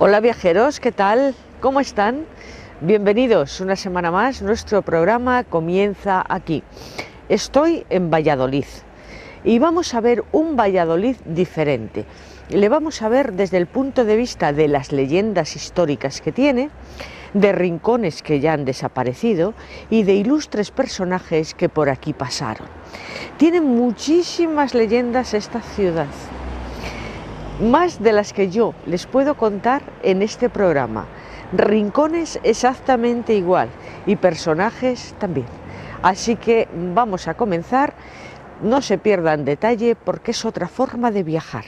Hola viajeros, ¿qué tal? ¿Cómo están? Bienvenidos una semana más, nuestro programa comienza aquí. Estoy en Valladolid y vamos a ver un Valladolid diferente. Le vamos a ver desde el punto de vista de las leyendas históricas que tiene, de rincones que ya han desaparecido y de ilustres personajes que por aquí pasaron. Tiene muchísimas leyendas esta ciudad, más de las que yo les puedo contar en este programa. Rincones exactamente igual y personajes también. Así que vamos a comenzar. No se pierdan detalle porque es otra forma de viajar.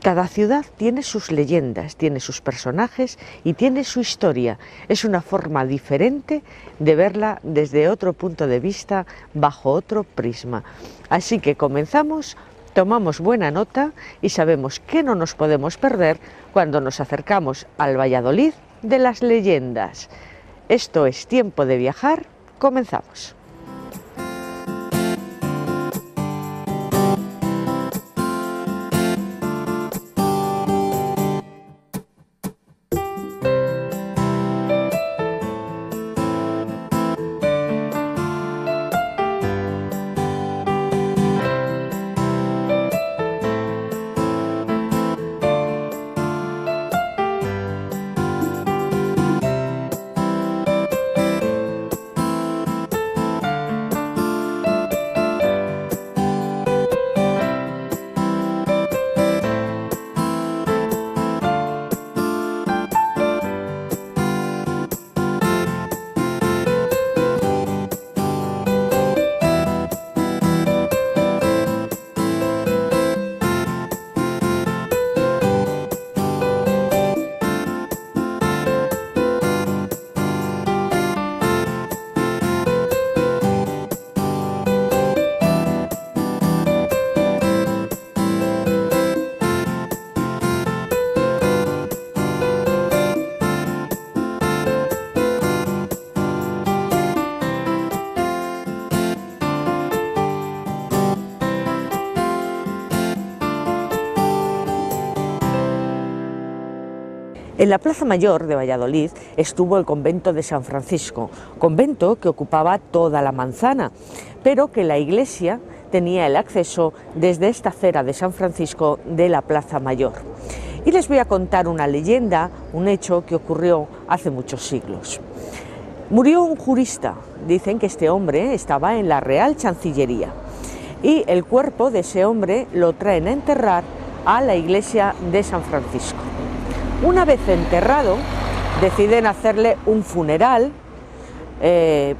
Cada ciudad tiene sus leyendas, tiene sus personajes y tiene su historia. Es una forma diferente de verla desde otro punto de vista, bajo otro prisma. Así que comenzamos, tomamos buena nota y sabemos que no nos podemos perder cuando nos acercamos al Valladolid de las leyendas. Esto es Tiempo de Viajar, comenzamos. En la Plaza Mayor de Valladolid estuvo el convento de San Francisco, convento que ocupaba toda la manzana, pero que la iglesia tenía el acceso desde esta acera de San Francisco de la Plaza Mayor. Y les voy a contar una leyenda, un hecho que ocurrió hace muchos siglos. Murió un jurista, dicen que este hombre estaba en la Real Chancillería, y el cuerpo de ese hombre lo traen a enterrar a la iglesia de San Francisco. Una vez enterrado, deciden hacerle un funeral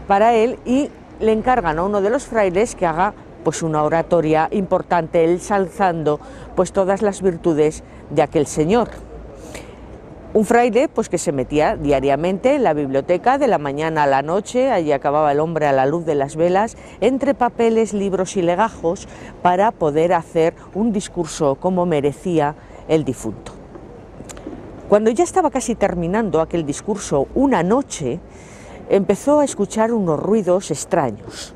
para él y le encargan a uno de los frailes que haga pues una oratoria importante, ensalzando pues todas las virtudes de aquel señor. Un fraile pues que se metía diariamente en la biblioteca de la mañana a la noche, allí acababa el hombre a la luz de las velas, entre papeles, libros y legajos, para poder hacer un discurso como merecía el difunto. Cuando ya estaba casi terminando aquel discurso, una noche empezó a escuchar unos ruidos extraños,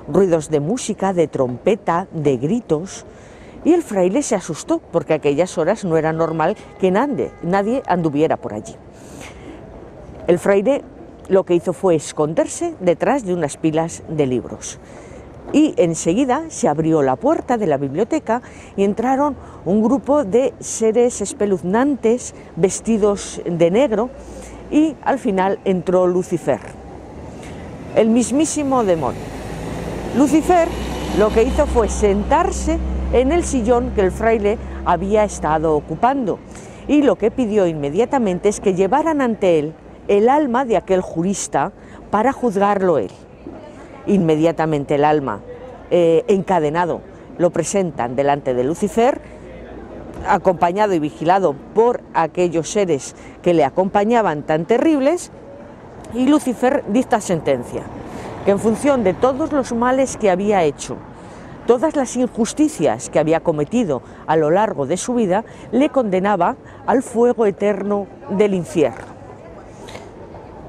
ruidos de música, de trompeta, de gritos, y el fraile se asustó porque a aquellas horas no era normal que nadie anduviera por allí. El fraile lo que hizo fue esconderse detrás de unas pilas de libros. Y enseguida se abrió la puerta de la biblioteca y entraron un grupo de seres espeluznantes vestidos de negro y al final entró Lucifer, el mismísimo demonio. Lucifer lo que hizo fue sentarse en el sillón que el fraile había estado ocupando y lo que pidió inmediatamente es que llevaran ante él el alma de aquel jurista para juzgarlo él. Inmediatamente el alma, encadenado, lo presentan delante de Lucifer, acompañado y vigilado por aquellos seres que le acompañaban tan terribles, y Lucifer dicta sentencia, que en función de todos los males que había hecho, todas las injusticias que había cometido a lo largo de su vida, le condenaba al fuego eterno del infierno.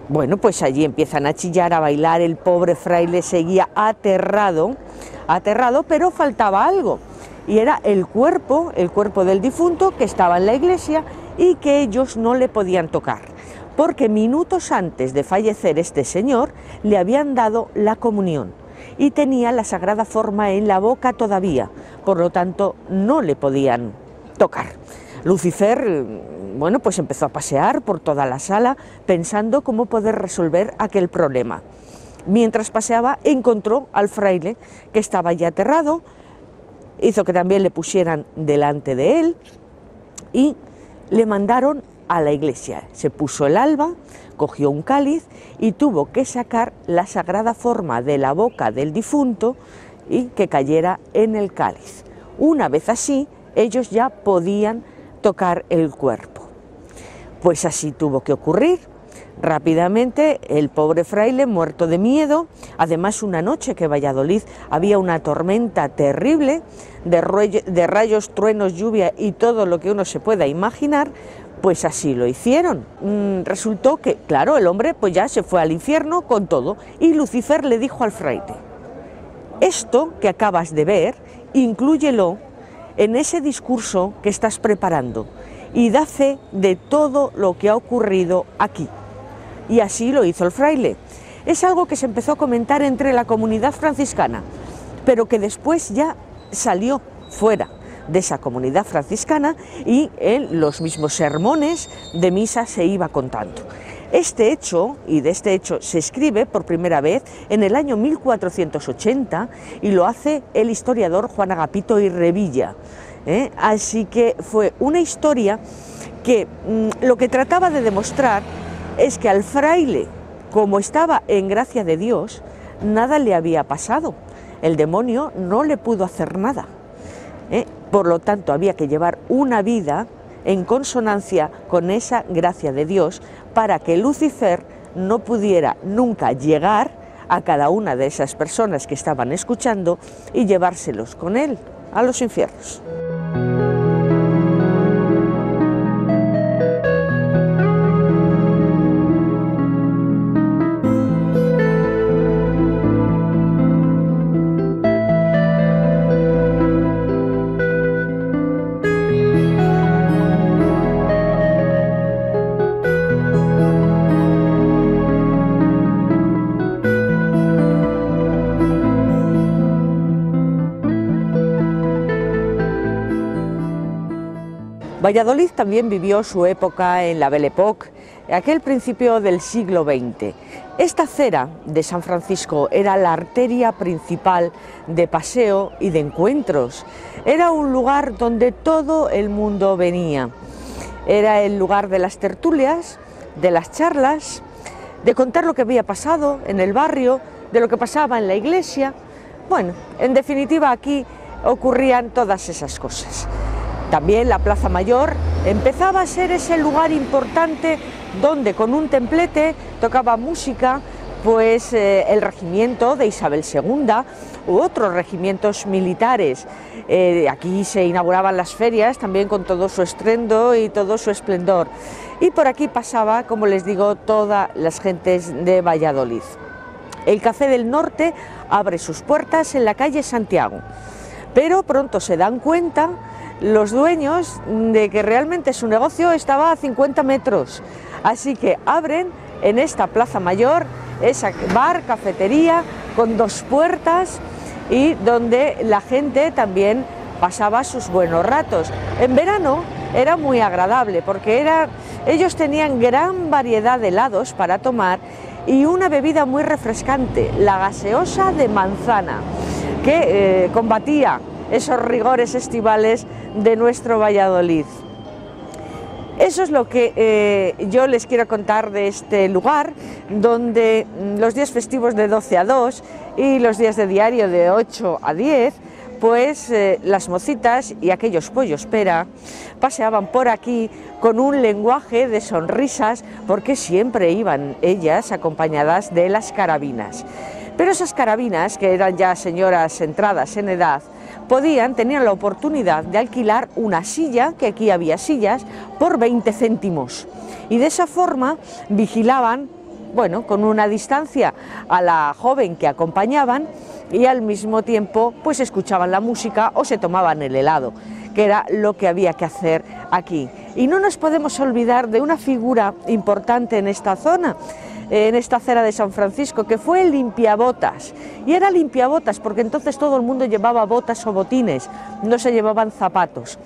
Bueno, pues allí empiezan a chillar, a bailar, el pobre fraile seguía aterrado, pero faltaba algo, y era el cuerpo del difunto que estaba en la iglesia y que ellos no le podían tocar, porque minutos antes de fallecer este señor le habían dado la comunión y tenía la sagrada forma en la boca todavía, por lo tanto no le podían tocar. Lucifer, bueno, pues empezó a pasear por toda la sala pensando cómo poder resolver aquel problema. Mientras paseaba encontró al fraile, que estaba ya aterrado, hizo que también le pusieran delante de él y le mandaron a la iglesia. Se puso el alba, cogió un cáliz y tuvo que sacar la sagrada forma de la boca del difunto y que cayera en el cáliz. Una vez así, ellos ya podían tocar el cuerpo. Pues así tuvo que ocurrir. Rápidamente el pobre fraile, muerto de miedo, además una noche que en Valladolid había una tormenta terrible de rayos, truenos, lluvia y todo lo que uno se pueda imaginar, pues así lo hicieron. Resultó que, claro, el hombre pues ya se fue al infierno con todo y Lucifer le dijo al fraile: esto que acabas de ver, inclúyelo en ese discurso que estás preparando y da fe de todo lo que ha ocurrido aquí. Y así lo hizo el fraile. Es algo que se empezó a comentar entre la comunidad franciscana, pero que después ya salió fuera de esa comunidad franciscana y en los mismos sermones de misa se iba contando. Este hecho, y de este hecho se escribe por primera vez en el año 1480 y lo hace el historiador Juan Agapito y Revilla. Así que fue una historia que lo que trataba de demostrar es que al fraile, como estaba en gracia de Dios, nada le había pasado. El demonio no le pudo hacer nada. Por lo tanto, había que llevar una vida en consonancia con esa gracia de Dios para que Lucifer no pudiera nunca llegar a cada una de esas personas que estaban escuchando y llevárselos con él a los infiernos. Valladolid también vivió su época en la Belle Époque, aquel principio del siglo XX. Esta acera de San Francisco era la arteria principal de paseo y de encuentros. Era un lugar donde todo el mundo venía. Era el lugar de las tertulias, de las charlas, de contar lo que había pasado en el barrio, de lo que pasaba en la iglesia. Bueno, en definitiva aquí ocurrían todas esas cosas. También la Plaza Mayor empezaba a ser ese lugar importante donde con un templete tocaba música pues el regimiento de Isabel II u otros regimientos militares. Aquí se inauguraban las ferias también con todo su estruendo y todo su esplendor. Y por aquí pasaba, como les digo, todas las gentes de Valladolid. El Café del Norte abre sus puertas en la calle Santiago, pero pronto se dan cuenta los dueños de que realmente su negocio estaba a 50 metros, así que abren en esta Plaza Mayor esa bar, cafetería con 2 puertas y donde la gente también pasaba sus buenos ratos. En verano era muy agradable porque ellos tenían gran variedad de helados para tomar y una bebida muy refrescante, la gaseosa de manzana, que combatía esos rigores estivales de nuestro Valladolid. Eso es lo que yo les quiero contar de este lugar, donde los días festivos de 12 a 2 y los días de diario de 8 a 10, pues las mocitas y aquellos pollos pera paseaban por aquí con un lenguaje de sonrisas, porque siempre iban ellas acompañadas de las carabinas. Pero esas carabinas, que eran ya señoras entradas en edad, tenían la oportunidad de alquilar una silla, que aquí había sillas, por 20 céntimos. Y de esa forma vigilaban, bueno, con una distancia a la joven que acompañaban y al mismo tiempo pues escuchaban la música o se tomaban el helado, que era lo que había que hacer aquí. Y no nos podemos olvidar de una figura importante en esta zona, en esta acera de San Francisco, que fue el limpiabotas. Y era limpiabotas porque entonces todo el mundo llevaba botas o botines, no se llevaban zapatos.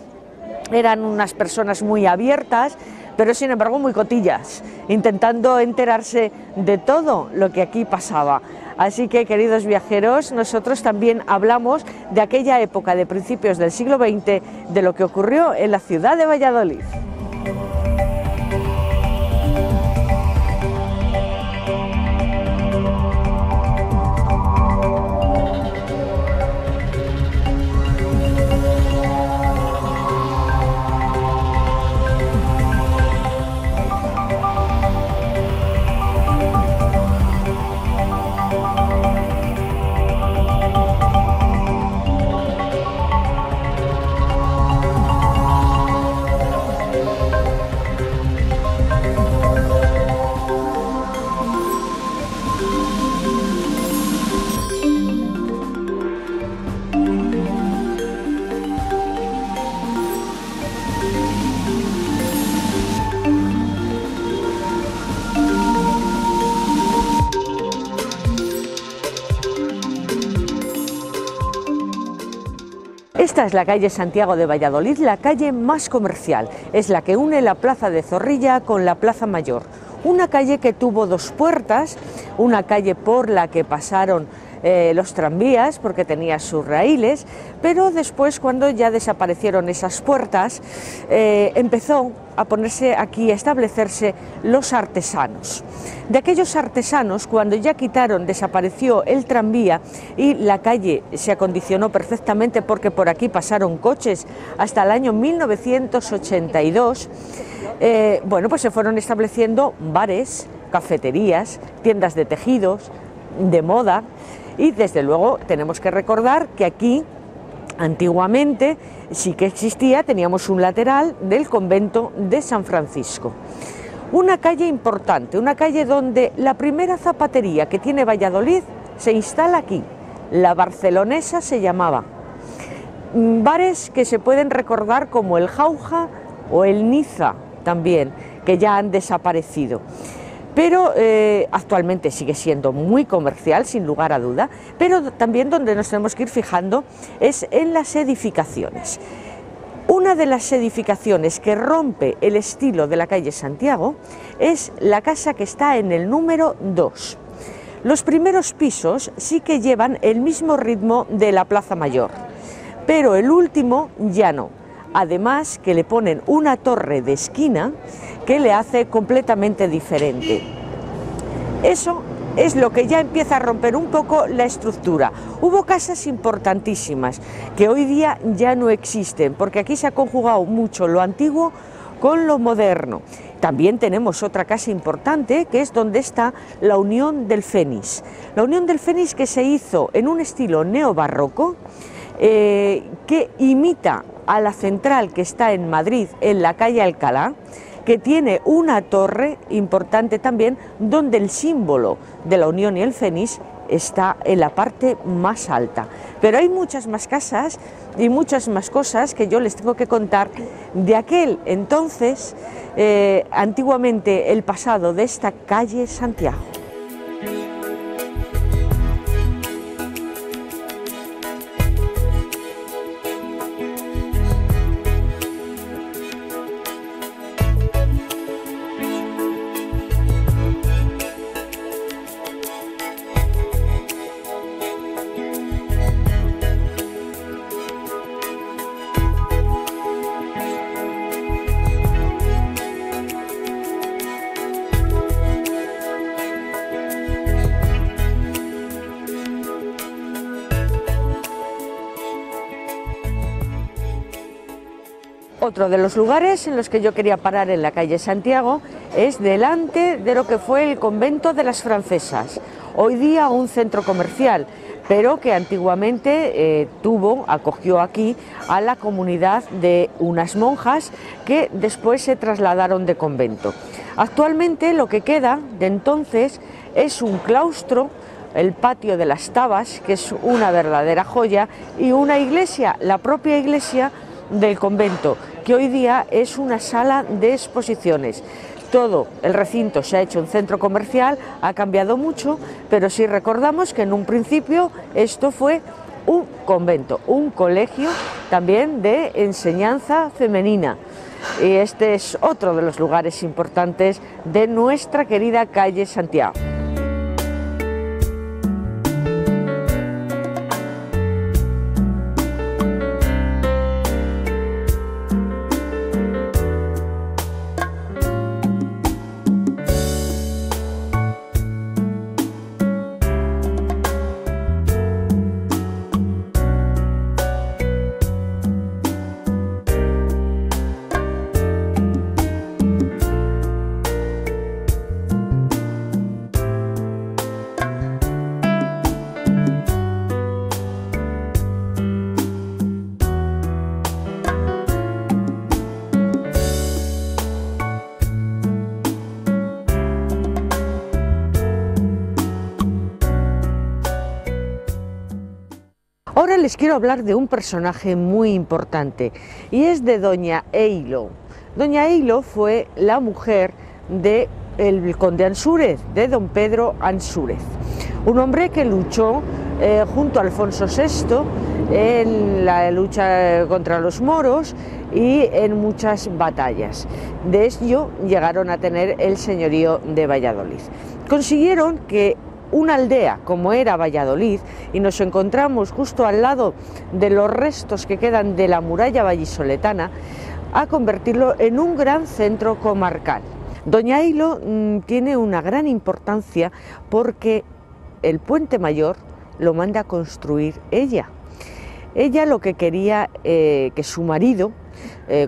Eran unas personas muy abiertas, pero sin embargo muy cotillas, intentando enterarse de todo lo que aquí pasaba. Así que, queridos viajeros, nosotros también hablamos de aquella época de principios del siglo XX, de lo que ocurrió en la ciudad de Valladolid. Esta es la calle Santiago de Valladolid, la calle más comercial. Es la que une la plaza de Zorrilla con la plaza Mayor. Una calle que tuvo dos puertas, una calle por la que pasaron los tranvías porque tenía sus raíles, pero después, cuando ya desaparecieron esas puertas, empezó a ponerse aquí, a establecerse los artesanos. De aquellos artesanos, cuando ya desapareció el tranvía y la calle se acondicionó perfectamente porque por aquí pasaron coches hasta el año 1982, bueno, pues se fueron estableciendo bares, cafeterías, tiendas de tejidos, de moda. Y desde luego tenemos que recordar que aquí antiguamente sí que existía, teníamos un lateral del convento de San Francisco. Una calle importante, una calle donde la primera zapatería que tiene Valladolid se instala aquí, la Barcelonesa se llamaba. Bares que se pueden recordar como el Jauja o el Niza también, que ya han desaparecido. Pero actualmente sigue siendo muy comercial, sin lugar a duda, pero también donde nos tenemos que ir fijando es en las edificaciones. Una de las edificaciones que rompe el estilo de la calle Santiago es la casa que está en el número 2. Los primeros pisos sí que llevan el mismo ritmo de la Plaza Mayor, pero el último ya no. Además que le ponen una torre de esquina que le hace completamente diferente. Eso es lo que ya empieza a romper un poco la estructura. Hubo casas importantísimas que hoy día ya no existen, porque aquí se ha conjugado mucho lo antiguo con lo moderno. También tenemos otra casa importante, que es donde está la Unión del Fénix. La Unión del Fénix, que se hizo en un estilo neobarroco, que imita a la central que está en Madrid, en la calle Alcalá, que tiene una torre importante también, donde el símbolo de la Unión y el Fénix está en la parte más alta. Pero hay muchas más casas y muchas más cosas que yo les tengo que contar de aquel entonces, antiguamente el pasado de esta calle Santiago. Otro de los lugares en los que yo quería parar en la calle Santiago es delante de lo que fue el convento de las francesas, hoy día un centro comercial, pero que antiguamente acogió aquí a la comunidad de unas monjas que después se trasladaron de convento. Actualmente lo que queda de entonces es un claustro, el patio de las Tabas, que es una verdadera joya, y una iglesia, la propia iglesia del convento, que hoy día es una sala de exposiciones. Todo el recinto se ha hecho un centro comercial, ha cambiado mucho, pero sí recordamos que en un principio esto fue un convento, un colegio también de enseñanza femenina. Y este es otro de los lugares importantes de nuestra querida calle Santiago. Ahora les quiero hablar de un personaje muy importante y es de doña Eilo. Doña Eilo fue la mujer del conde Ansúrez, de don Pedro Ansúrez, un hombre que luchó junto a Alfonso VI en la lucha contra los moros y en muchas batallas. De ello llegaron a tener el señorío de Valladolid. Consiguieron que una aldea como era Valladolid, y nos encontramos justo al lado de los restos que quedan de la muralla vallisoletana, a convertirlo en un gran centro comarcal. Doña Eilo tiene una gran importancia porque el Puente Mayor lo manda a construir ella. Ella lo que quería que su marido,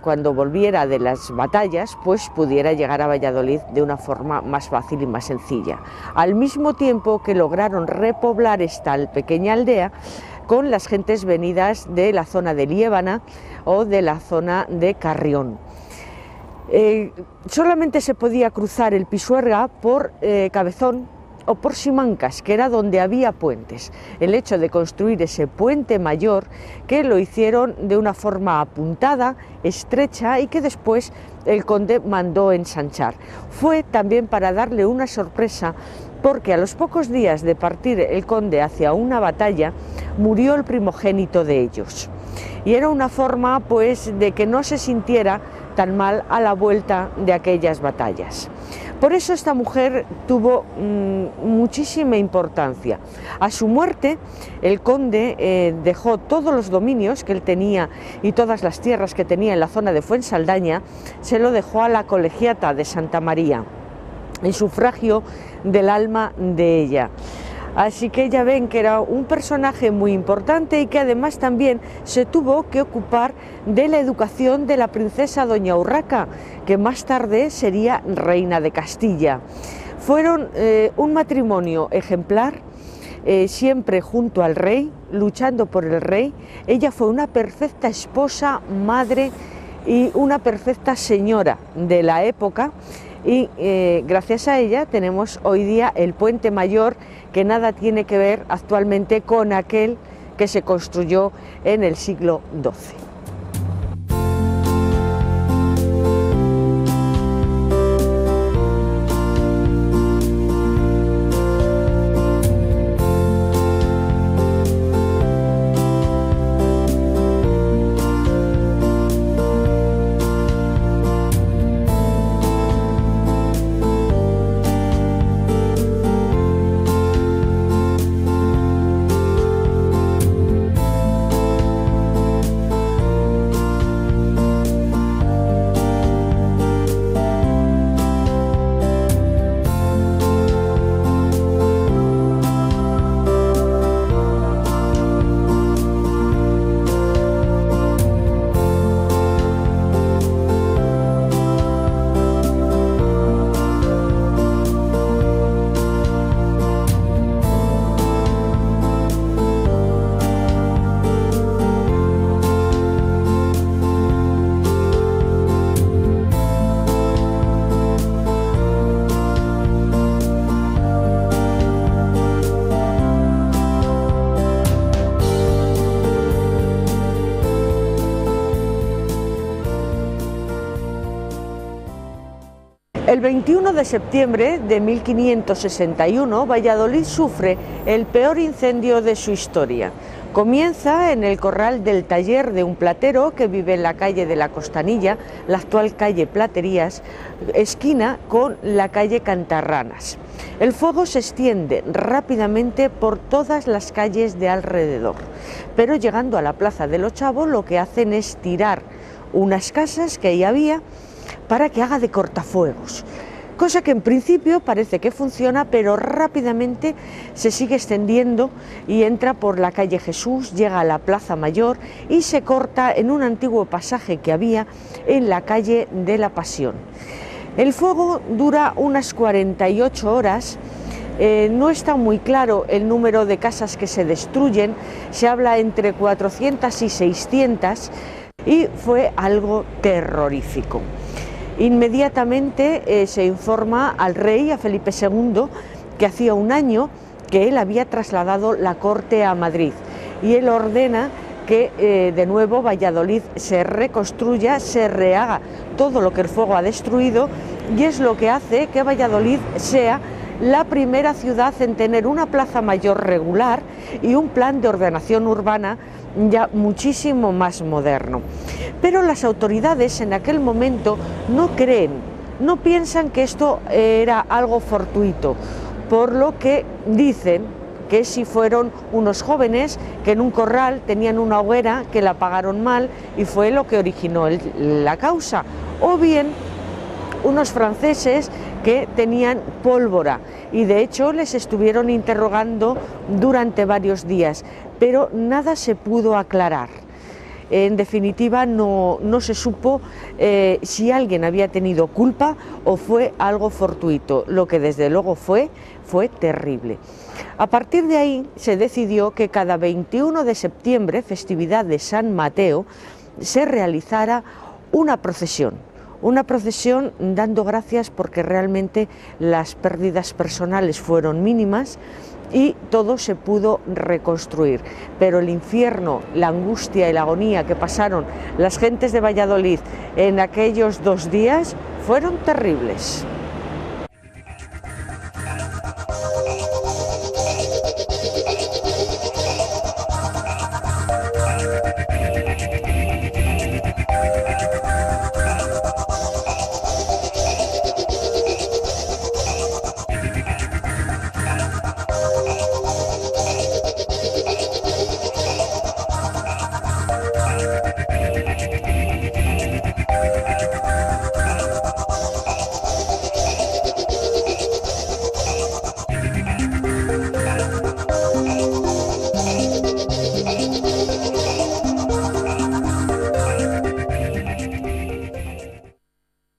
cuando volviera de las batallas, pues pudiera llegar a Valladolid de una forma más fácil y más sencilla. Al mismo tiempo que lograron repoblar esta pequeña aldea con las gentes venidas de la zona de Liébana o de la zona de Carrión. Solamente se podía cruzar el Pisuerga por Cabezón o por Simancas, que era donde había puentes. El hecho de construir ese puente mayor, que lo hicieron de una forma apuntada, estrecha, y que después el conde mandó ensanchar, fue también para darle una sorpresa, porque a los pocos días de partir el conde hacia una batalla, murió el primogénito de ellos. Y era una forma, pues, de que no se sintiera tan mal a la vuelta de aquellas batallas. Por eso esta mujer tuvo muchísima importancia. A su muerte, el conde dejó todos los dominios que él tenía y todas las tierras que tenía en la zona de Fuensaldaña, se lo dejó a la colegiata de Santa María, en sufragio del alma de ella. Así que ya ven que era un personaje muy importante y que además también se tuvo que ocupar de la educación de la princesa doña Urraca, que más tarde sería reina de Castilla. Fueron un matrimonio ejemplar, siempre junto al rey, luchando por el rey. Ella fue una perfecta esposa, madre y una perfecta señora de la época. Y gracias a ella tenemos hoy día el Puente Mayor, que nada tiene que ver actualmente con aquel que se construyó en el siglo XII. El 21 de septiembre de 1561, Valladolid sufre el peor incendio de su historia. Comienza en el corral del taller de un platero que vive en la calle de la Costanilla, la actual calle Platerías, esquina con la calle Cantarranas. El fuego se extiende rápidamente por todas las calles de alrededor, pero llegando a la Plaza del Ochavo lo que hacen es tirar unas casas que ahí había para que haga de cortafuegos, cosa que en principio parece que funciona, pero rápidamente se sigue extendiendo y entra por la calle Jesús, llega a la Plaza Mayor y se corta en un antiguo pasaje que había en la calle de la Pasión. El fuego dura unas 48 horas. No está muy claro el número de casas que se destruyen, se habla entre 400 y 600 y fue algo terrorífico. Inmediatamente se informa al rey, a Felipe II, que hacía un año que él había trasladado la corte a Madrid y él ordena que de nuevo Valladolid se reconstruya, se rehaga todo lo que el fuego ha destruido, y es lo que hace que Valladolid sea la primera ciudad en tener una plaza mayor regular y un plan de ordenación urbana ya muchísimo más moderno. Pero las autoridades en aquel momento no creen, no piensan que esto era algo fortuito, por lo que dicen que si fueron unos jóvenes que en un corral tenían una hoguera que la apagaron mal y fue lo que originó la causa, o bien unos franceses que tenían pólvora y de hecho les estuvieron interrogando durante varios días, pero nada se pudo aclarar. En definitiva, no se supo si alguien había tenido culpa o fue algo fortuito. Lo que desde luego fue terrible. A partir de ahí se decidió que cada 21 de septiembre, festividad de San Mateo, se realizara una procesión dando gracias porque realmente las pérdidas personales fueron mínimas y todo se pudo reconstruir, pero el infierno, la angustia y la agonía que pasaron las gentes de Valladolid en aquellos 2 días fueron terribles.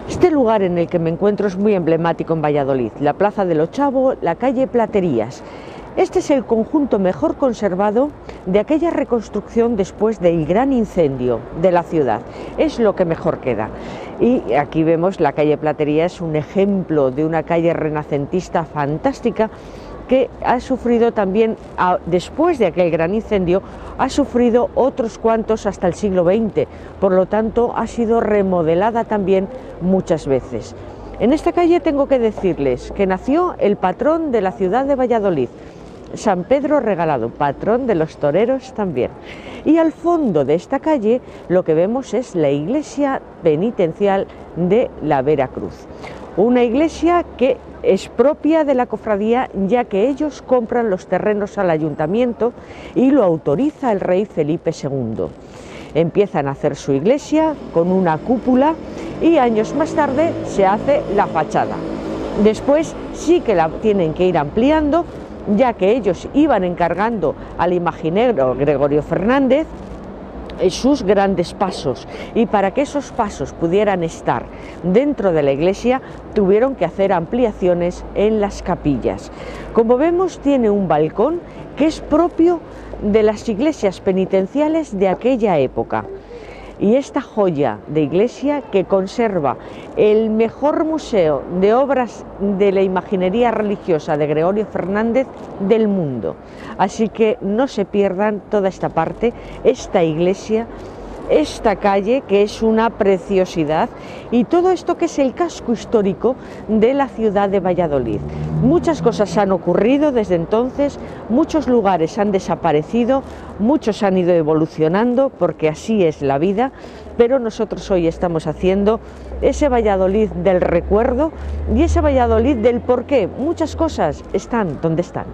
Este lugar en el que me encuentro es muy emblemático en Valladolid, la Plaza del Ochavo, la calle Platerías. Este es el conjunto mejor conservado de aquella reconstrucción después del gran incendio de la ciudad. Es lo que mejor queda. Y aquí vemos la calle Platerías, un ejemplo de una calle renacentista fantástica que ha sufrido también, después de aquel gran incendio, ha sufrido otros cuantos hasta el siglo XX, por lo tanto ha sido remodelada también muchas veces. En esta calle tengo que decirles que nació el patrón de la ciudad de Valladolid, San Pedro Regalado, patrón de los toreros también. Y al fondo de esta calle lo que vemos es la iglesia penitencial de la Veracruz. Una iglesia que es propia de la cofradía, ya que ellos compran los terrenos al ayuntamiento y lo autoriza el rey Felipe II. Empiezan a hacer su iglesia con una cúpula y años más tarde se hace la fachada. Después sí que la tienen que ir ampliando, ya que ellos iban encargando al imaginero Gregorio Fernández sus grandes pasos, y para que esos pasos pudieran estar dentro de la iglesia tuvieron que hacer ampliaciones en las capillas. Como vemos, tiene un balcón que es propio de las iglesias penitenciales de aquella época. Y esta joya de iglesia que conserva el mejor museo de obras de la imaginería religiosa de Gregorio Fernández del mundo. Así que no se pierdan toda esta parte, esta iglesia esta calle, que es una preciosidad, y todo esto que es el casco histórico de la ciudad de Valladolid. Muchas cosas han ocurrido desde entonces, muchos lugares han desaparecido, muchos han ido evolucionando, porque así es la vida, pero nosotros hoy estamos haciendo ese Valladolid del recuerdo y ese Valladolid del por qué muchas cosas están donde están.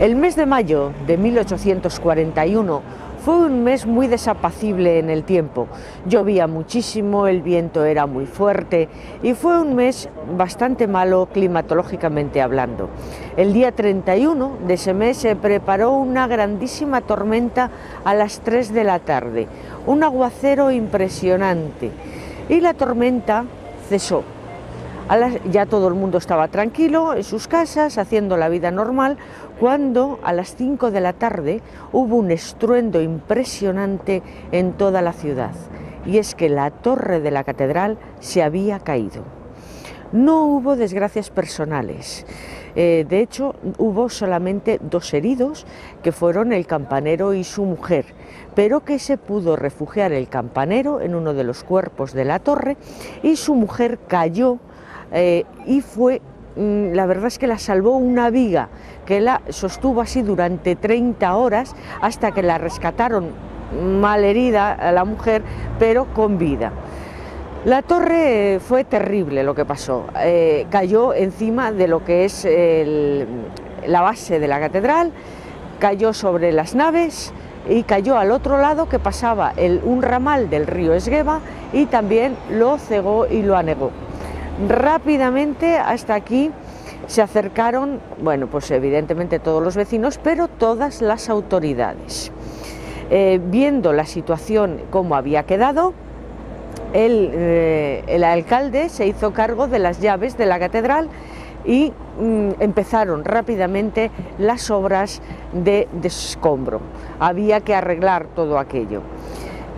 El mes de mayo de 1841 fue un mes muy desapacible en el tiempo. Llovía muchísimo, el viento era muy fuerte y fue un mes bastante malo climatológicamente hablando. El día 31 de ese mes se preparó una grandísima tormenta a las 3 de la tarde, un aguacero impresionante, y la tormenta cesó. Ya todo el mundo estaba tranquilo en sus casas, haciendo la vida normal, cuando a las 5 de la tarde hubo un estruendo impresionante en toda la ciudad, y es que la torre de la catedral se había caído. No hubo desgracias personales, de hecho hubo solamente 2 heridos, que fueron el campanero y su mujer, pero que se pudo refugiar el campanero en uno de los cuerpos de la torre y su mujer cayó y fue, la verdad es que la salvó una viga que la sostuvo así durante 30 horas hasta que la rescataron malherida a la mujer, pero con vida. La torre fue terrible lo que pasó, cayó encima de lo que es la base de la catedral, cayó sobre las naves y cayó al otro lado, que pasaba un ramal del río Esgueva, y también lo cegó y lo anegó. Rápidamente hasta aquí se acercaron, bueno, pues evidentemente todos los vecinos, pero todas las autoridades. Viendo la situación como había quedado, el alcalde se hizo cargo de las llaves de la catedral y empezaron rápidamente las obras de desescombro. Había que arreglar todo aquello.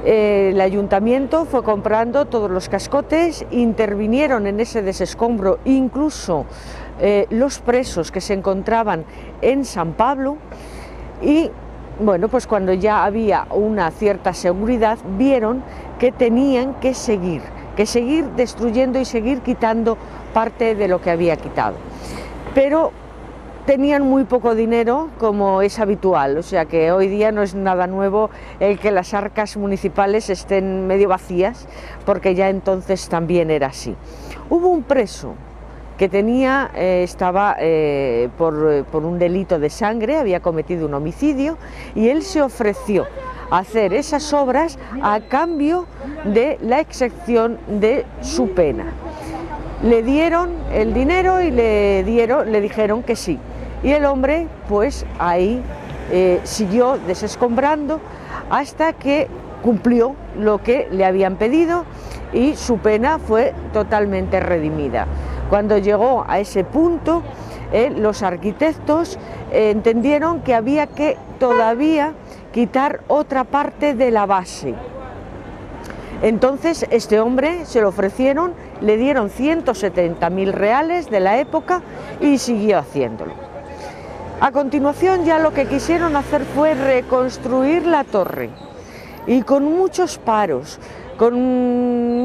El ayuntamiento fue comprando todos los cascotes, intervinieron en ese desescombro incluso los presos que se encontraban en San Pablo, y bueno, pues cuando ya había una cierta seguridad, vieron que tenían que seguir destruyendo y seguir quitando parte de lo que había quitado. Pero tenían muy poco dinero, como es habitual, o sea que hoy día no es nada nuevo el que las arcas municipales estén medio vacías, porque ya entonces también era así. Hubo un preso que estaba por un delito de sangre, había cometido un homicidio, y él se ofreció a hacer esas obras a cambio de la exención de su pena. Le dieron el dinero y le dijeron que sí, y el hombre pues ahí siguió desescombrando hasta que cumplió lo que le habían pedido y su pena fue totalmente redimida. Cuando llegó a ese punto, los arquitectos entendieron que había que todavía quitar otra parte de la base. Entonces este hombre se lo ofrecieron, le dieron 170.000 reales de la época y siguió haciéndolo. A continuación ya lo que quisieron hacer fue reconstruir la torre, y con muchos paros, con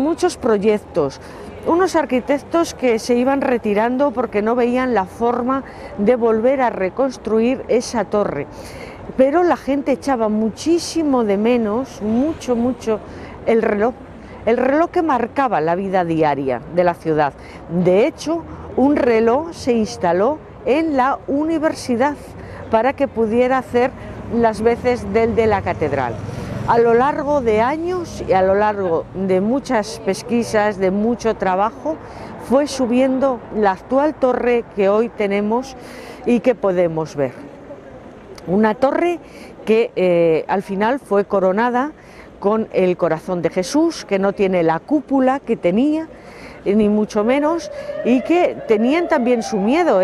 muchos proyectos, unos arquitectos que se iban retirando porque no veían la forma de volver a reconstruir esa torre. Pero la gente echaba muchísimo de menos, mucho, el reloj que marcaba la vida diaria de la ciudad. De hecho, un reloj se instaló en la universidad para que pudiera hacer las veces del de la catedral. A lo largo de años y a lo largo de muchas pesquisas, de mucho trabajo, fue subiendo la actual torre que hoy tenemos y que podemos ver. Una torre que al final fue coronada con el corazón de Jesús, que no tiene la cúpula que tenía, ni mucho menos, y que tenían también su miedo,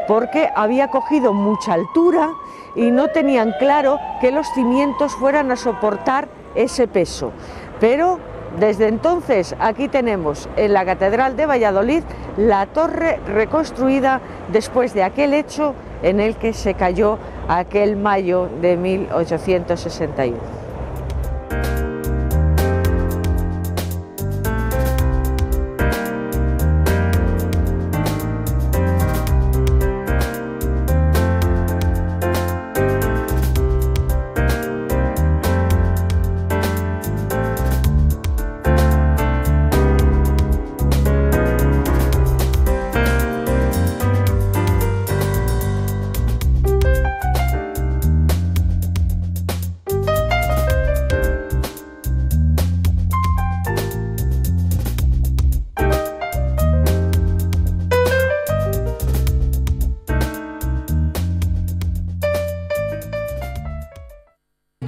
porque había cogido mucha altura y no tenían claro que los cimientos fueran a soportar ese peso. Pero desde entonces aquí tenemos en la Catedral de Valladolid la torre reconstruida después de aquel hecho en el que se cayó aquel mayo de 1861.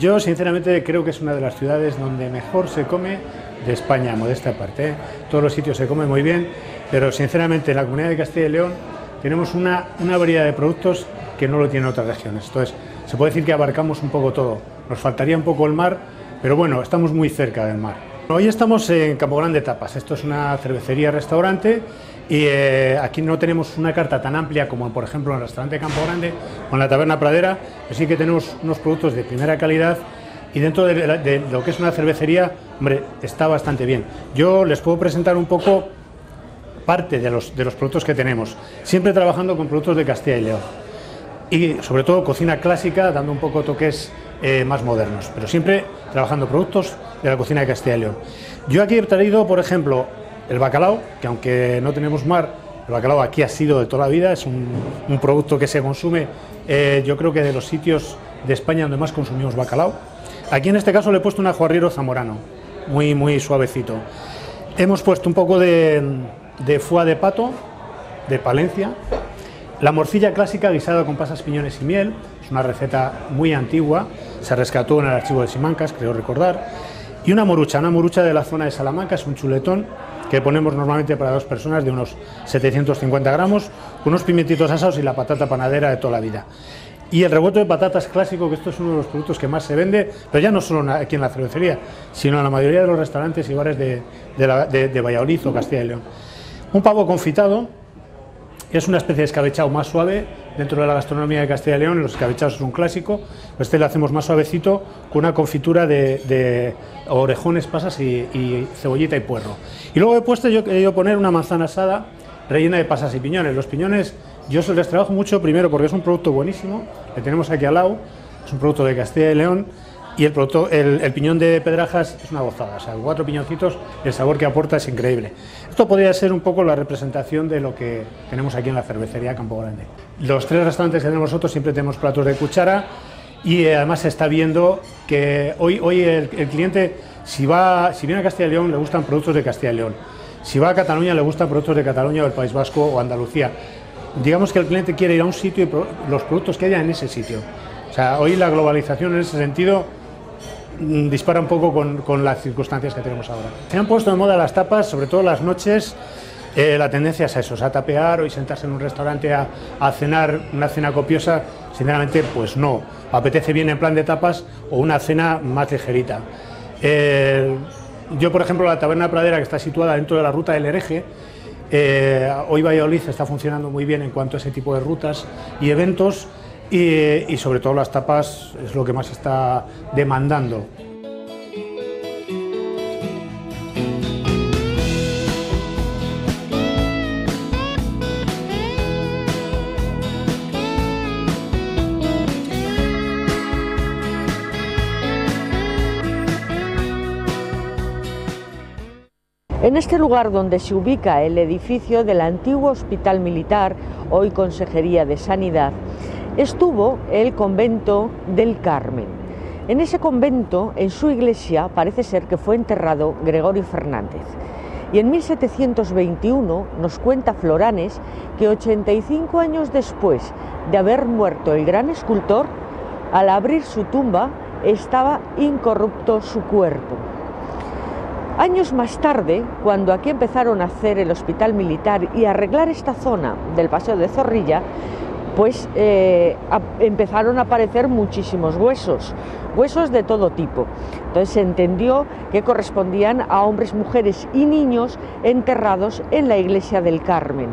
Yo sinceramente creo que es una de las ciudades donde mejor se come de España, modesta aparte. Todos los sitios se comen muy bien, pero sinceramente en la Comunidad de Castilla y León tenemos una variedad de productos que no lo tienen otras regiones. Entonces se puede decir que abarcamos un poco todo. Nos faltaría un poco el mar, pero bueno, estamos muy cerca del mar. Hoy estamos en Campo Grande Tapas. Esto es una cervecería-restaurante y aquí no tenemos una carta tan amplia como por ejemplo en el restaurante Campo Grande o en la Taberna Pradera, pero sí que tenemos unos productos de primera calidad y dentro de lo que es una cervecería, hombre, está bastante bien. Yo les puedo presentar un poco parte de los productos que tenemos, siempre trabajando con productos de Castilla y León y sobre todo cocina clásica, dando un poco toques más modernos, pero siempre trabajando productos de la cocina de Castilla y León. Yo aquí he traído, por ejemplo, el bacalao, que aunque no tenemos mar, el bacalao aquí ha sido de toda la vida, es un producto que se consume, yo creo que de los sitios de España donde más consumimos bacalao. Aquí en este caso le he puesto un ajuarriero zamorano, muy suavecito. Hemos puesto un poco de foie de pato, de Palencia, la morcilla clásica guisada con pasas, piñones y miel, es una receta muy antigua, se rescató en el archivo de Simancas, creo recordar. y una morucha de la zona de Salamanca, es un chuletón que ponemos normalmente para 2 personas de unos 750 gramos, con unos pimientitos asados y la patata panadera de toda la vida. Y el revuelto de patatas clásico, que esto es uno de los productos que más se vende, pero ya no solo aquí en la cervecería, sino en la mayoría de los restaurantes y bares de Valladolid o Castilla y León. Un pavo confitado es una especie de escabechado más suave. Dentro de la gastronomía de Castilla y León, los escabechados es un clásico, este lo hacemos más suavecito, con una confitura de orejones, pasas y cebollita y puerro. Y luego he puesto, yo he querido poner una manzana asada rellena de pasas y piñones. Los piñones yo se les trabajo mucho, primero porque es un producto buenísimo, que tenemos aquí al lado, es un producto de Castilla y León, y el piñón de Pedrajas es una gozada, o sea, 4 piñoncitos, el sabor que aporta es increíble. Esto podría ser un poco la representación de lo que tenemos aquí en la cervecería Campo Grande. Los 3 restaurantes que tenemos nosotros siempre tenemos platos de cuchara, y además se está viendo que hoy el cliente, si viene a Castilla y León, le gustan productos de Castilla y León. Si va a Cataluña, le gustan productos de Cataluña o del País Vasco o Andalucía. Digamos que el cliente quiere ir a un sitio y los productos que haya en ese sitio. O sea, hoy la globalización en ese sentido dispara un poco con las circunstancias que tenemos ahora. Se han puesto de moda las tapas, sobre todo las noches. La tendencia es eso, a tapear o sentarse en un restaurante a cenar una cena copiosa. Sinceramente, pues no. Apetece bien en plan de tapas o una cena más ligerita. Yo, por ejemplo, la Taberna Pradera, que está situada dentro de la ruta del Hereje, hoy Valladolid está funcionando muy bien en cuanto a ese tipo de rutas y eventos, y sobre todo las tapas es lo que más está demandando. En este lugar donde se ubica el edificio del antiguo Hospital Militar, hoy Consejería de Sanidad, estuvo el convento del Carmen. En ese convento, en su iglesia, parece ser que fue enterrado Gregorio Fernández. Y en 1721 nos cuenta Floranes que 85 años después de haber muerto el gran escultor, al abrir su tumba estaba incorrupto su cuerpo. Años más tarde, cuando aquí empezaron a hacer el hospital militar y a arreglar esta zona del Paseo de Zorrilla, pues empezaron a aparecer muchísimos huesos de todo tipo. Entonces se entendió que correspondían a hombres, mujeres y niños enterrados en la iglesia del Carmen.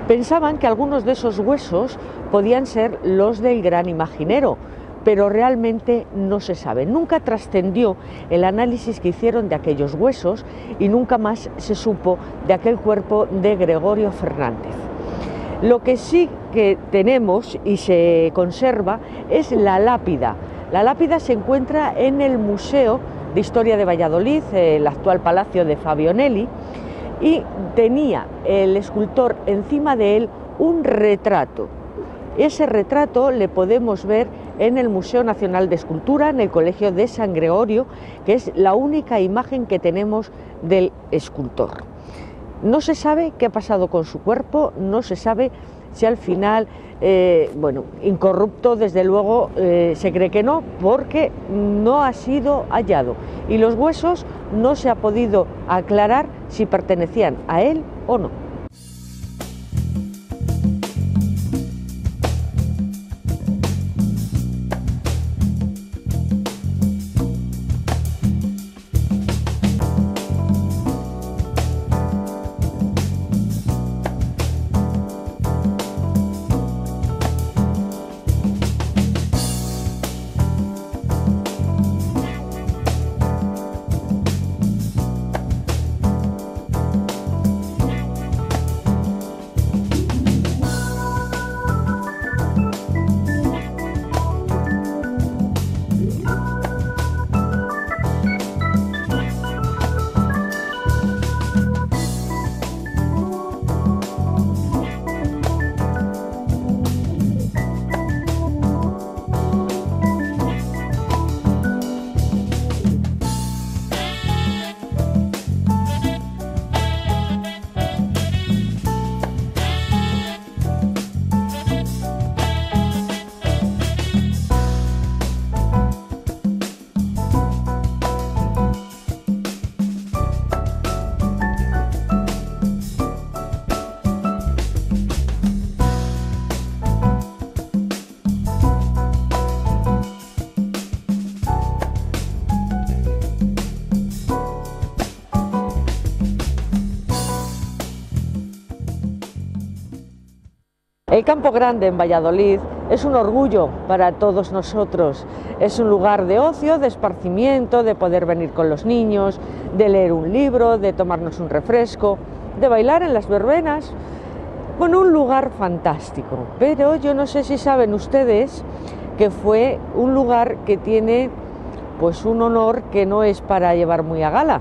Pensaban que algunos de esos huesos podían ser los del gran imaginero, pero realmente no se sabe. Nunca trascendió el análisis que hicieron de aquellos huesos y nunca más se supo de aquel cuerpo de Gregorio Fernández. Lo que sí que tenemos y se conserva es la lápida. La lápida se encuentra en el Museo de Historia de Valladolid, el actual Palacio de Fabionelli, y tenía el escultor encima de él un retrato. Ese retrato le podemos ver en el Museo Nacional de Escultura, en el Colegio de San Gregorio, que es la única imagen que tenemos del escultor. No se sabe qué ha pasado con su cuerpo, no se sabe si al final, incorrupto desde luego se cree que no, porque no ha sido hallado. Y los huesos no se ha podido aclarar si pertenecían a él o no. El Campo Grande en Valladolid es un orgullo para todos nosotros. Es un lugar de ocio, de esparcimiento, de poder venir con los niños, de leer un libro, de tomarnos un refresco, de bailar en las verbenas. Bueno, un lugar fantástico. Pero yo no sé si saben ustedes que fue un lugar que tiene pues un honor que no es para llevar muy a gala.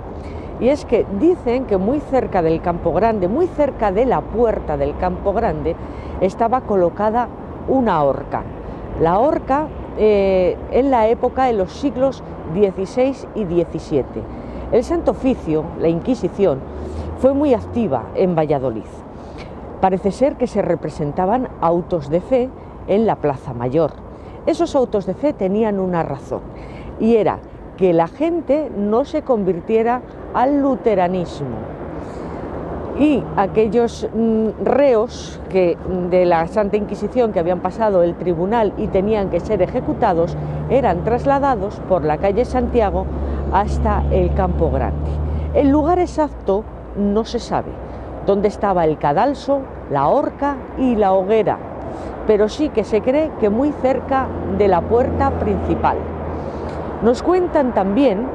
Y es que dicen que muy cerca del Campo Grande, muy cerca de la puerta del Campo Grande, estaba colocada una horca. La horca en la época de los siglos XVI y XVII. El Santo Oficio, la Inquisición, fue muy activa en Valladolid. Parece ser que se representaban autos de fe en la Plaza Mayor. Esos autos de fe tenían una razón, y era que la gente no se convirtiera al luteranismo. Y aquellos reos de la Santa Inquisición que habían pasado el tribunal y tenían que ser ejecutados, eran trasladados por la calle Santiago hasta el Campo Grande. El lugar exacto no se sabe, dónde estaba el cadalso, la horca y la hoguera, pero sí que se cree que muy cerca de la puerta principal. Nos cuentan también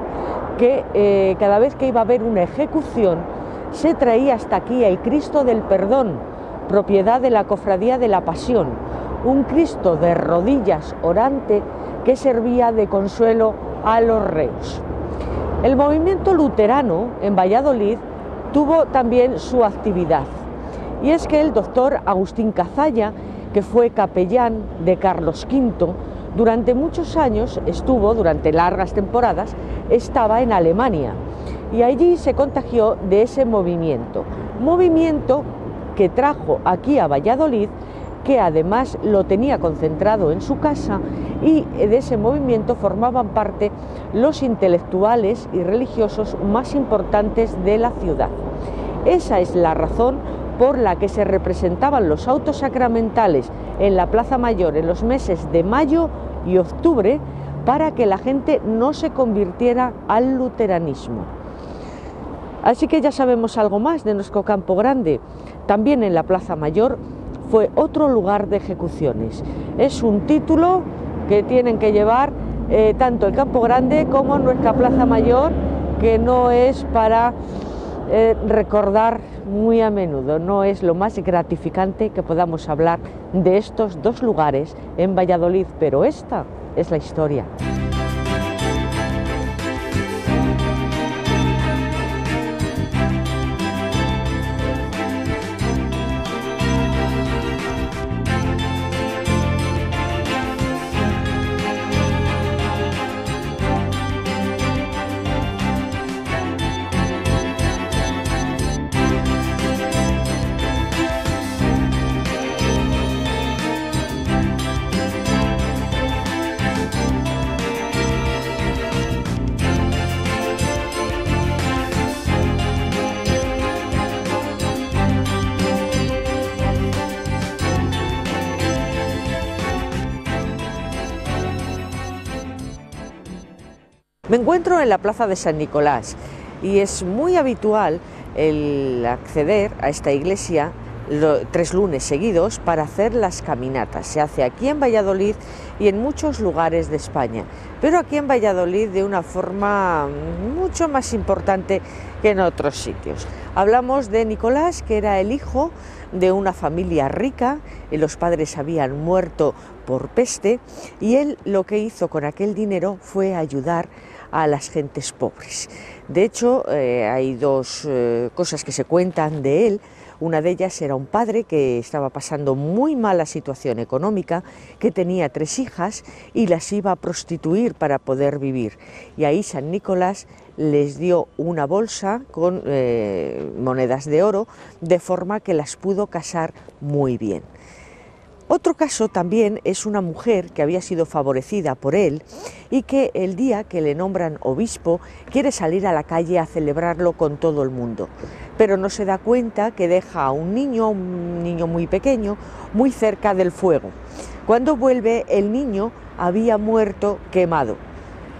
que cada vez que iba a haber una ejecución se traía hasta aquí el Cristo del Perdón, propiedad de la Cofradía de la Pasión, un Cristo de rodillas orante que servía de consuelo a los reos. El movimiento luterano en Valladolid tuvo también su actividad, y es que el doctor Agustín Cazalla, que fue capellán de Carlos V, durante muchos años durante largas temporadas, estaba en Alemania, y allí se contagió de ese movimiento que trajo aquí a Valladolid, que además lo tenía concentrado en su casa, y de ese movimiento formaban parte los intelectuales y religiosos más importantes de la ciudad. Esa es la razón por la que se representaban los autos sacramentales en la Plaza Mayor en los meses de mayo y octubre, para que la gente no se convirtiera al luteranismo. Así que ya sabemos algo más de nuestro Campo Grande. También en la Plaza Mayor fue otro lugar de ejecuciones. Es un título que tienen que llevar tanto el Campo Grande como nuestra Plaza Mayor, que no es para recordar muy a menudo, no es lo más gratificante que podamos hablar de estos dos lugares en Valladolid, pero esta es la historia. Me encuentro en la Plaza de San Nicolás y es muy habitual el acceder a esta iglesia 3 lunes seguidos para hacer las caminatas. Se hace aquí en Valladolid y en muchos lugares de España, pero aquí en Valladolid de una forma mucho más importante que en otros sitios. Hablamos de Nicolás, que era el hijo de una familia rica, y los padres habían muerto por peste, y él lo que hizo con aquel dinero fue ayudar a las gentes pobres. De hecho, hay dos cosas que se cuentan de él. Una de ellas era un padre que estaba pasando muy mala situación económica, que tenía 3 hijas y las iba a prostituir para poder vivir. Y ahí San Nicolás les dio una bolsa con monedas de oro, de forma que las pudo casar muy bien. Otro caso también es una mujer que había sido favorecida por él y que el día que le nombran obispo quiere salir a la calle a celebrarlo con todo el mundo, pero no se da cuenta que deja a un niño muy pequeño, muy cerca del fuego. Cuando vuelve, el niño había muerto quemado.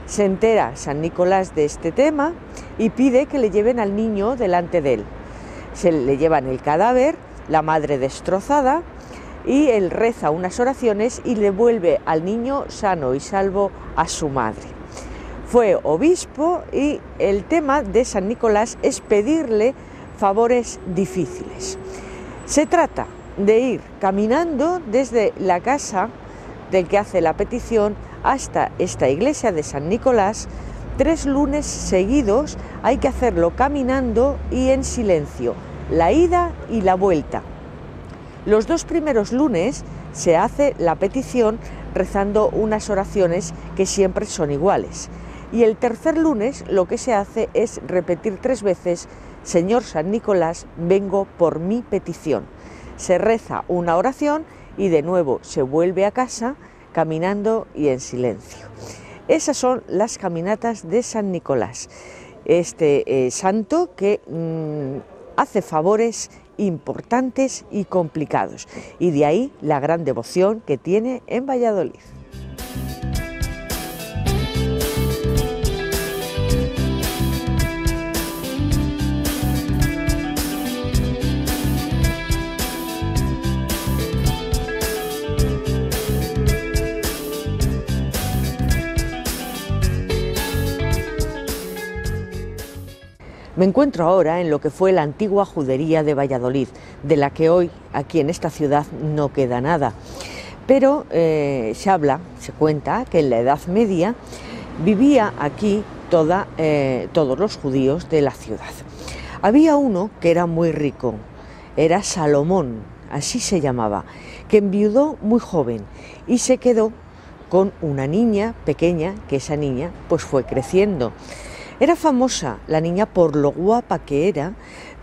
Se entera San Nicolás de este tema y pide que le lleven al niño delante de él. Se le llevan el cadáver, la madre destrozada, y él reza unas oraciones y le vuelve al niño sano y salvo a su madre. Fue obispo y el tema de San Nicolás es pedirle favores difíciles. Se trata de ir caminando desde la casa del que hace la petición hasta esta iglesia de San Nicolás. 3 lunes seguidos hay que hacerlo caminando y en silencio, la ida y la vuelta. Los 2 primeros lunes se hace la petición rezando unas oraciones que siempre son iguales. Y el tercer lunes lo que se hace es repetir 3 veces: Señor San Nicolás, vengo por mi petición. Se reza una oración y de nuevo se vuelve a casa caminando y en silencio. Esas son las caminatas de San Nicolás, este santo que hace favores importantes y complicados, y de ahí la gran devoción que tiene en Valladolid. Me encuentro ahora en lo que fue la antigua judería de Valladolid, de la que hoy aquí en esta ciudad no queda nada. Pero se cuenta que en la Edad Media vivía aquí todos los judíos de la ciudad. Había uno que era muy rico, era Salomón, así se llamaba, que enviudó muy joven y se quedó con una niña pequeña, que esa niña pues fue creciendo. Era famosa la niña por lo guapa que era,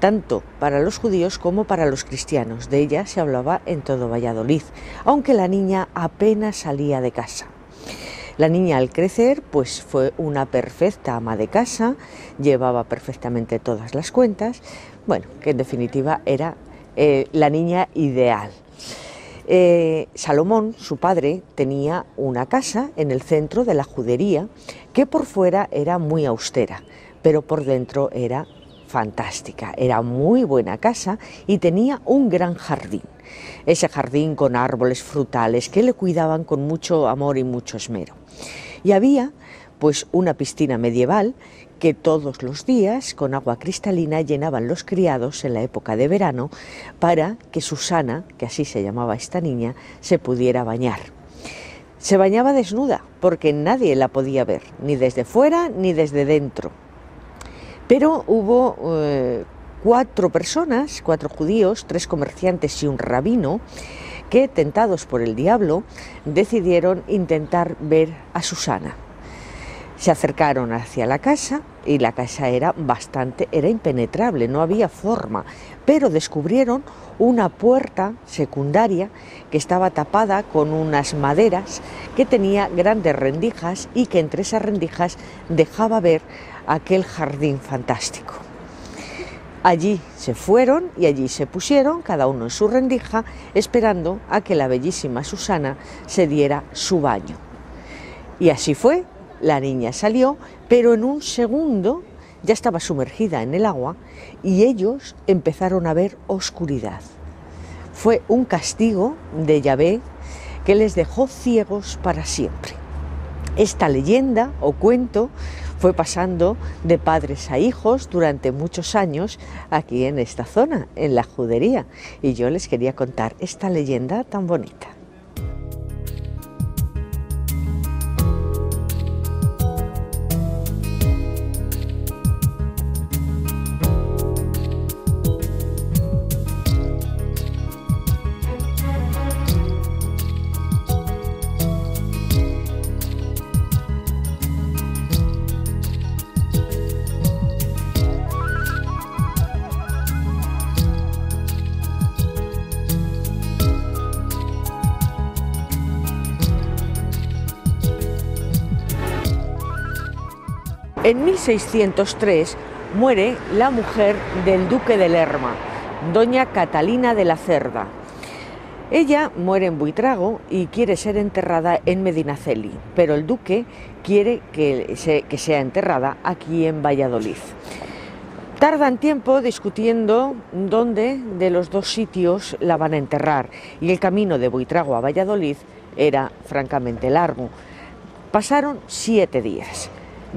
tanto para los judíos como para los cristianos. De ella se hablaba en todo Valladolid, aunque la niña apenas salía de casa. La niña al crecer pues fue una perfecta ama de casa, llevaba perfectamente todas las cuentas, bueno, que en definitiva era la niña ideal. Salomón, su padre, tenía una casa en el centro de la judería que por fuera era muy austera, pero por dentro era fantástica. Era muy buena casa y tenía un gran jardín. Ese jardín con árboles frutales que le cuidaban con mucho amor y mucho esmero. Y había pues una piscina medieval que todos los días con agua cristalina llenaban los criados en la época de verano para que Susana, que así se llamaba esta niña, se pudiera bañar. Se bañaba desnuda porque nadie la podía ver, ni desde fuera ni desde dentro. Pero hubo 4 personas, 4 judíos, 3 comerciantes y un rabino, que tentados por el diablo decidieron intentar ver a Susana. Se acercaron hacia la casa y la casa era impenetrable, no había forma, pero descubrieron una puerta secundaria que estaba tapada con unas maderas que tenía grandes rendijas y que entre esas rendijas dejaba ver aquel jardín fantástico. Allí se fueron y allí se pusieron, cada uno en su rendija, esperando a que la bellísima Susana se diera su baño. Y así fue. La niña salió, pero en un segundo ya estaba sumergida en el agua y ellos empezaron a ver oscuridad. Fue un castigo de Yahvé que les dejó ciegos para siempre. Esta leyenda o cuento fue pasando de padres a hijos durante muchos años aquí en esta zona, en la judería, y yo les quería contar esta leyenda tan bonita. En 1603 muere la mujer del duque de Lerma, doña Catalina de la Cerda. Ella muere en Buitrago y quiere ser enterrada en Medinaceli, pero el duque quiere que sea enterrada aquí en Valladolid. Tardan tiempo discutiendo dónde de los dos sitios la van a enterrar, y el camino de Buitrago a Valladolid era francamente largo. Pasaron 7 días.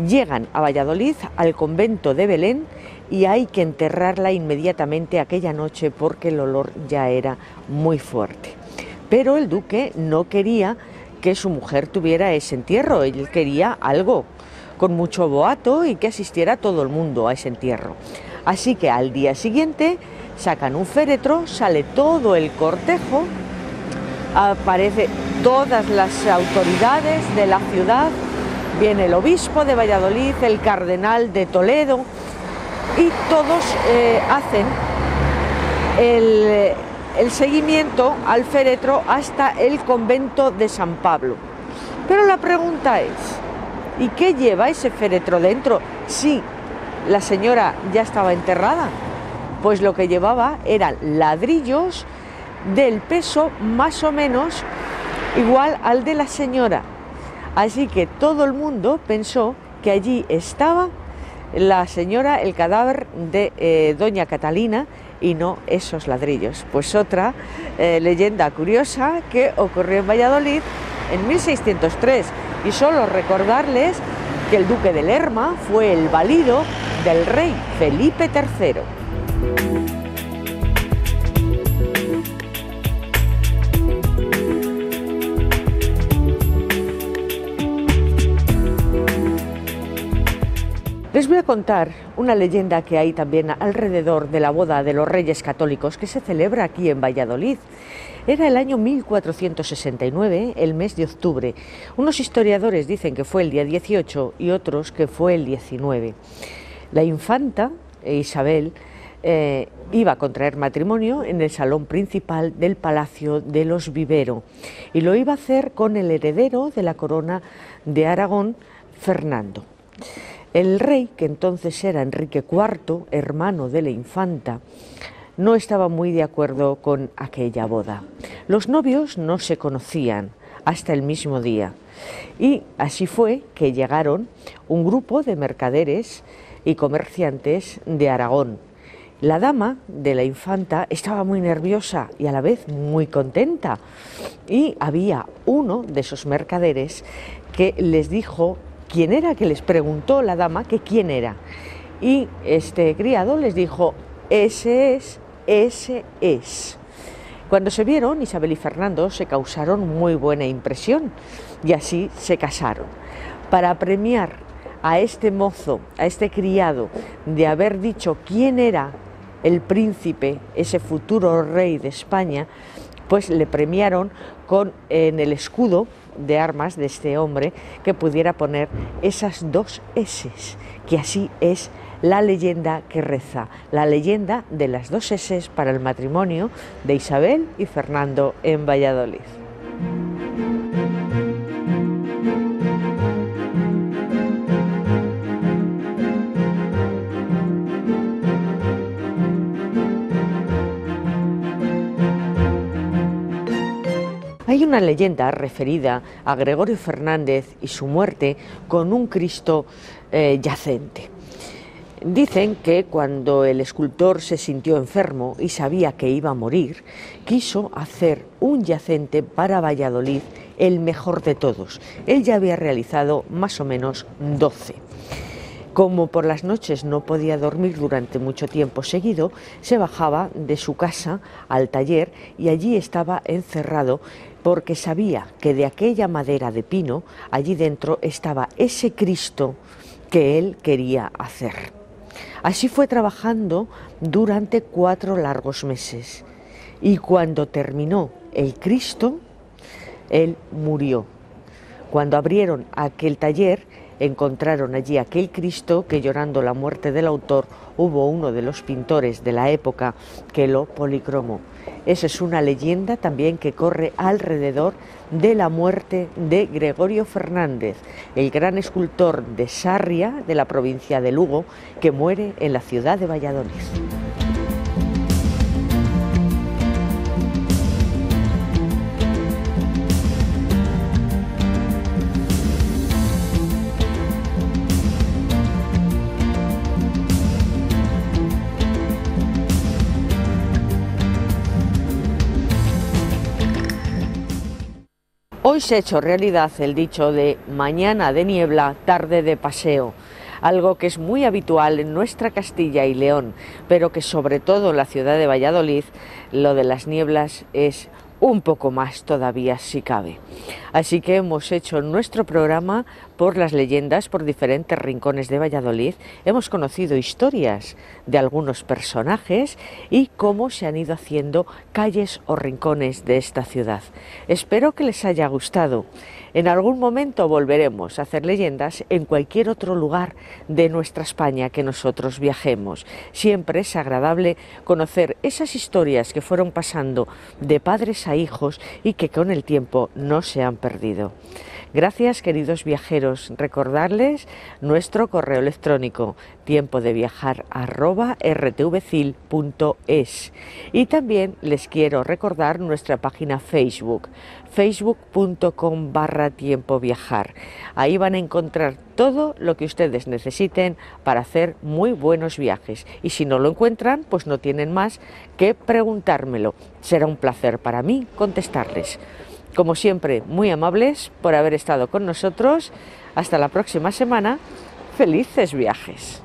Llegan a Valladolid, al convento de Belén, y hay que enterrarla inmediatamente aquella noche porque el olor ya era muy fuerte. Pero el duque no quería que su mujer tuviera ese entierro, él quería algo con mucho boato y que asistiera todo el mundo a ese entierro. Así que al día siguiente sacan un féretro, sale todo el cortejo, aparecen todas las autoridades de la ciudad, viene el obispo de Valladolid, el cardenal de Toledo, y todos hacen el seguimiento al féretro hasta el convento de San Pablo. Pero la pregunta es, ¿y qué lleva ese féretro dentro? Sí, la señora ya estaba enterrada, pues lo que llevaba eran ladrillos del peso más o menos igual al de la señora. Así que todo el mundo pensó que allí estaba la señora, el cadáver de doña Catalina, y no esos ladrillos. Pues otra leyenda curiosa que ocurrió en Valladolid en 1603, y solo recordarles que el duque de Lerma fue el valido del rey Felipe III. Les voy a contar una leyenda que hay también alrededor de la boda de los Reyes Católicos que se celebra aquí en Valladolid. Era el año 1469, el mes de octubre. Unos historiadores dicen que fue el día 18 y otros que fue el 19. La infanta Isabel iba a contraer matrimonio en el salón principal del Palacio de los Vivero, y lo iba a hacer con el heredero de la corona de Aragón, Fernando. El rey, que entonces era Enrique IV, hermano de la infanta, no estaba muy de acuerdo con aquella boda. Los novios no se conocían hasta el mismo día, y así fue que llegaron un grupo de mercaderes y comerciantes de Aragón. La dama de la infanta estaba muy nerviosa y a la vez muy contenta, y había uno de esos mercaderes que les dijo quién era, que les preguntó la dama que quién era, y este criado les dijo: ese es. Cuando se vieron, Isabel y Fernando se causaron muy buena impresión y así se casaron. Para premiar a este mozo, a este criado, de haber dicho quién era el príncipe, ese futuro rey de España, pues le premiaron con en el escudo de armas de este hombre que pudiera poner esas 2 S, que así es la leyenda que reza, la leyenda de las 2 S para el matrimonio de Isabel y Fernando en Valladolid. Hay una leyenda referida a Gregorio Fernández y su muerte con un Cristo yacente. Dicen que cuando el escultor se sintió enfermo y sabía que iba a morir, quiso hacer un yacente para Valladolid, el mejor de todos. Él ya había realizado más o menos 12. Como por las noches no podía dormir durante mucho tiempo seguido, se bajaba de su casa al taller y allí estaba encerrado, porque sabía que de aquella madera de pino, allí dentro estaba ese Cristo que él quería hacer. Así fue trabajando durante 4 largos meses, y cuando terminó el Cristo, él murió. Cuando abrieron aquel taller, encontraron allí aquel Cristo que, llorando la muerte del autor, hubo uno de los pintores de la época que lo policromó. Esa es una leyenda también que corre alrededor de la muerte de Gregorio Fernández, el gran escultor de Sarria, de la provincia de Lugo, que muere en la ciudad de Valladolid. Hoy se ha hecho realidad el dicho de mañana de niebla, tarde de paseo, algo que es muy habitual en nuestra Castilla y León, pero que sobre todo en la ciudad de Valladolid lo de las nieblas es un poco más todavía si cabe. Así que hemos hecho nuestro programa por las leyendas, por diferentes rincones de Valladolid. Hemos conocido historias de algunos personajes y cómo se han ido haciendo calles o rincones de esta ciudad. Espero que les haya gustado. En algún momento volveremos a hacer leyendas en cualquier otro lugar de nuestra España que nosotros viajemos. Siempre es agradable conocer esas historias que fueron pasando de padres a hijos y que con el tiempo no se han perdido. Gracias, queridos viajeros. Recordarles nuestro correo electrónico tiempodeviajar@rtvcil.es, y también les quiero recordar nuestra página Facebook, facebook.com/tiempoviajar. Ahí van a encontrar todo lo que ustedes necesiten para hacer muy buenos viajes, y si no lo encuentran, pues no tienen más que preguntármelo. Será un placer para mí contestarles. Como siempre, muy amables por haber estado con nosotros. Hasta la próxima semana. ¡Felices viajes!